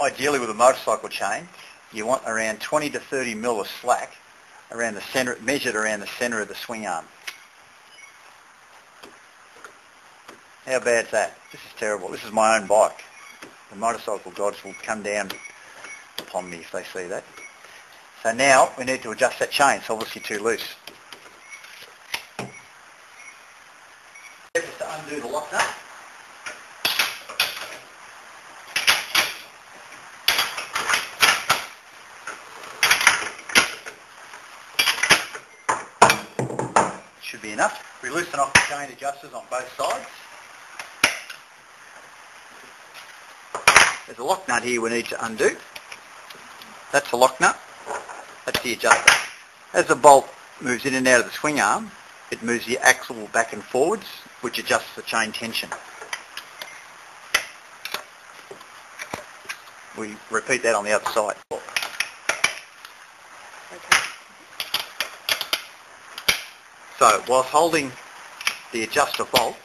ideally with a motorcycle chain, you want around 20 to 30 mil of slack around the centre, measured around the centre of the swing arm. How bad's that? This is terrible. This is my own bike. The motorcycle gods will come down upon me if they see that. So now we need to adjust that chain. It's obviously too loose. Just to undo the lock nut. Should be enough. We loosen off the chain adjusters on both sides. There's a lock nut here we need to undo. That's the lock nut. That's the adjuster. As the bolt moves in and out of the swing arm, it moves the axle back and forwards, which adjusts the chain tension. We repeat that on the other side. So, whilst holding the adjuster bolt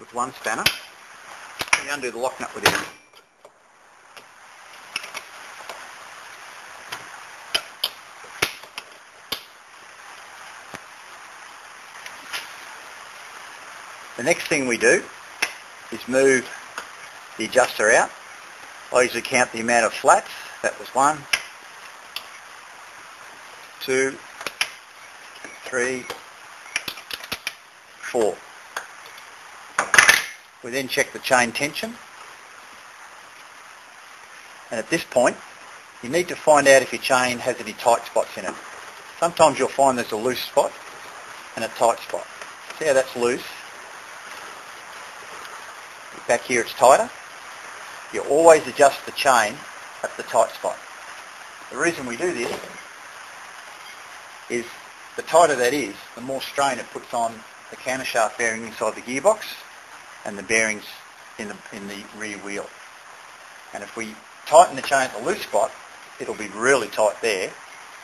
with one spanner, we undo the lock nut with the other. The next thing we do is move the adjuster out. I usually count the amount of flats. That was 1, 2, 3, 4. We then check the chain tension. And at this point, you need to find out if your chain has any tight spots in it. Sometimes you'll find there's a loose spot and a tight spot. See how that's loose? Back here it's tighter. You always adjust the chain at the tight spot. The reason we do this is the tighter that is, the more strain it puts on the countershaft bearing inside the gearbox and the bearings in the rear wheel. And if we tighten the chain at the loose spot, it'll be really tight there,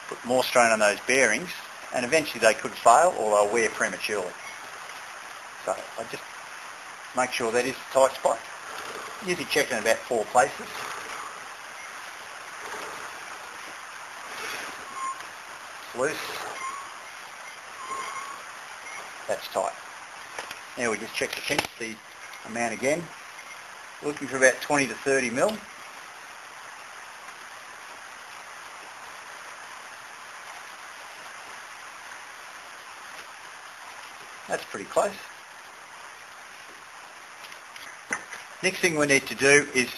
put more strain on those bearings, and eventually they could fail or they'll wear prematurely. So I just make sure that is the tight spot. Usually check in about 4 places. It's loose. That's tight. Now we just check the amount again. Looking for about 20 to 30 mil. That's pretty close. Next thing we need to do is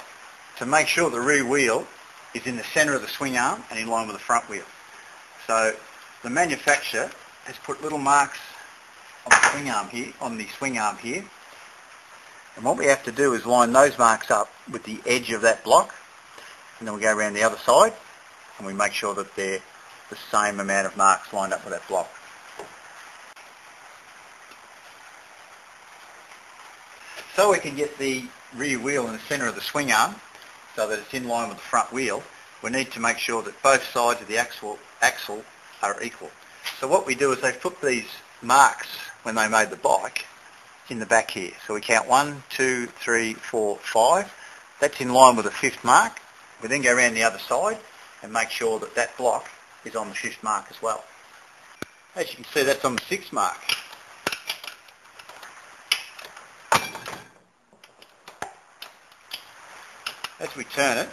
to make sure the rear wheel is in the centre of the swing arm and in line with the front wheel. So the manufacturer has put little marks on the swing arm here, and what we have to do is line those marks up with the edge of that block, and then we go around the other side and we make sure that they're the same amount of marks lined up with that block. So we can get the rear wheel in the centre of the swing arm so that it's in line with the front wheel, we need to make sure that both sides of the axle are equal. So what we do is they've put these marks when they made the bike in the back here. So we count 1, 2, 3, 4, 5. That's in line with the 5th mark. We then go around the other side and make sure that that block is on the 5th mark as well. As you can see, that's on the 6th mark. As we turn it,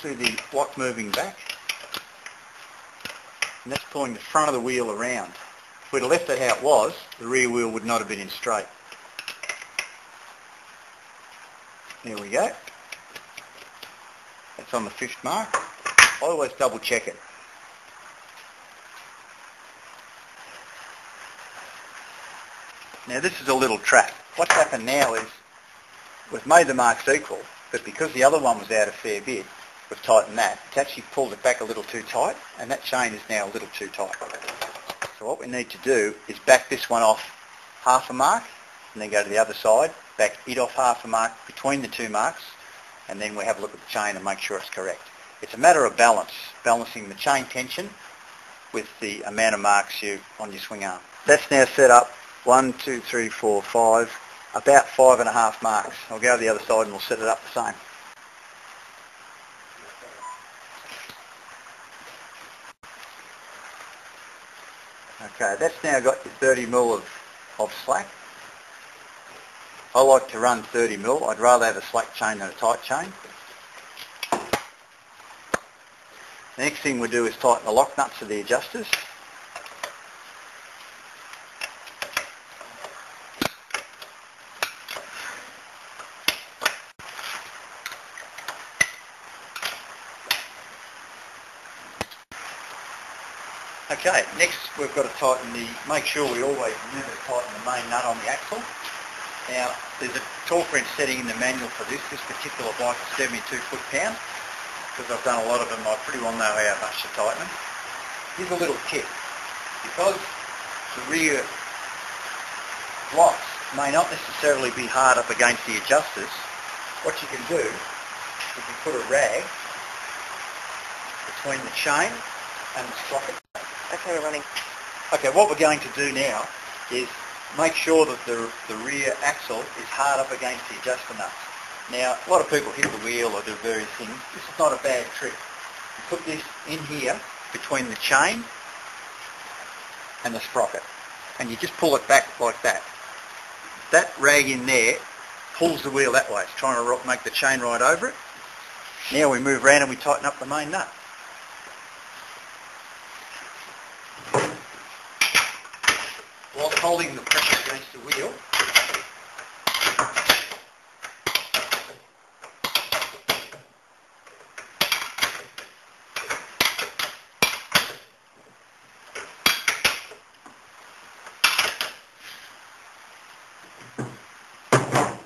see the block moving back, and that's pulling the front of the wheel around. If we'd have left it how it was, the rear wheel would not have been in straight. There we go. That's on the 5th mark. I always double check it. Now this is a little trap. What's happened now is we've made the marks equal, but because the other one was out a fair bit, we've tightened that. It's actually pulled it back a little too tight, and that chain is now a little too tight. So what we need to do is back this one off half a mark, and then go to the other side, back it off half a mark between the 2 marks, and then we have a look at the chain and make sure it's correct. It's a matter of balance, balancing the chain tension with the amount of marks on your swing arm. That's now set up 1, 2, 3, 4, 5, about 5.5 marks. I'll go to the other side and we'll set it up the same. Okay, that's now got your 30 mil of slack. I like to run 30 mil. I'd rather have a slack chain than a tight chain. The next thing we do is tighten the lock nuts of the adjusters. Okay, next we've got to make sure we always remember to tighten the main nut on the axle. Now, there's a torque wrench setting in the manual for this. This particular bike is 72 foot-pound. Because I've done a lot of them, I pretty well know how much to tighten them. Here's a little tip. Because the rear blocks may not necessarily be hard up against the adjusters, what you can do is you put a rag between the chain and the sprocket. Okay, we're running. Okay, what we're going to do now is make sure that the rear axle is hard up against the adjuster nuts. Now, a lot of people hit the wheel or do various things. This is not a bad trick. You put this in here between the chain and the sprocket, and you just pull it back like that. That rag in there pulls the wheel that way. It's trying to make the chain right over it. Now we move around and we tighten up the main nut. Whilst holding the pressure against the wheel,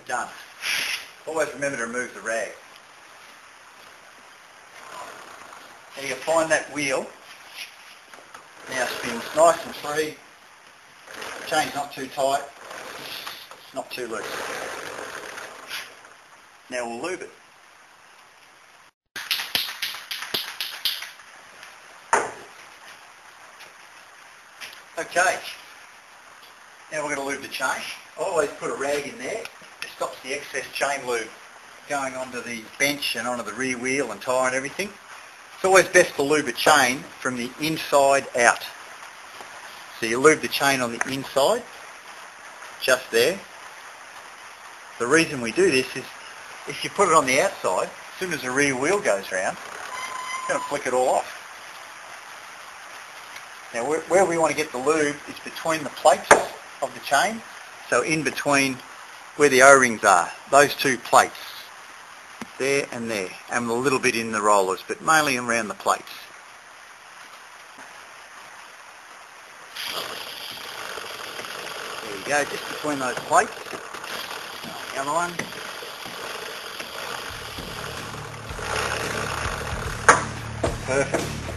done. Always remember to remove the rag. Now you'll find that wheel now spins nice and free. The chain's not too tight, it's not too loose. Now we'll lube it. Okay, now we're going to lube the chain. I always put a rag in there. It stops the excess chain lube going onto the bench and onto the rear wheel and tyre and everything. It's always best to lube a chain from the inside out. So you lube the chain on the inside, just there. The reason we do this is if you put it on the outside, as soon as the rear wheel goes round, it's going to flick it all off. Now where we want to get the lube is between the plates of the chain, so in between where the O-rings are, those two plates, there and there, and a little bit in the rollers, but mainly around the plates. There you go, just between those plates. The other one. Perfect.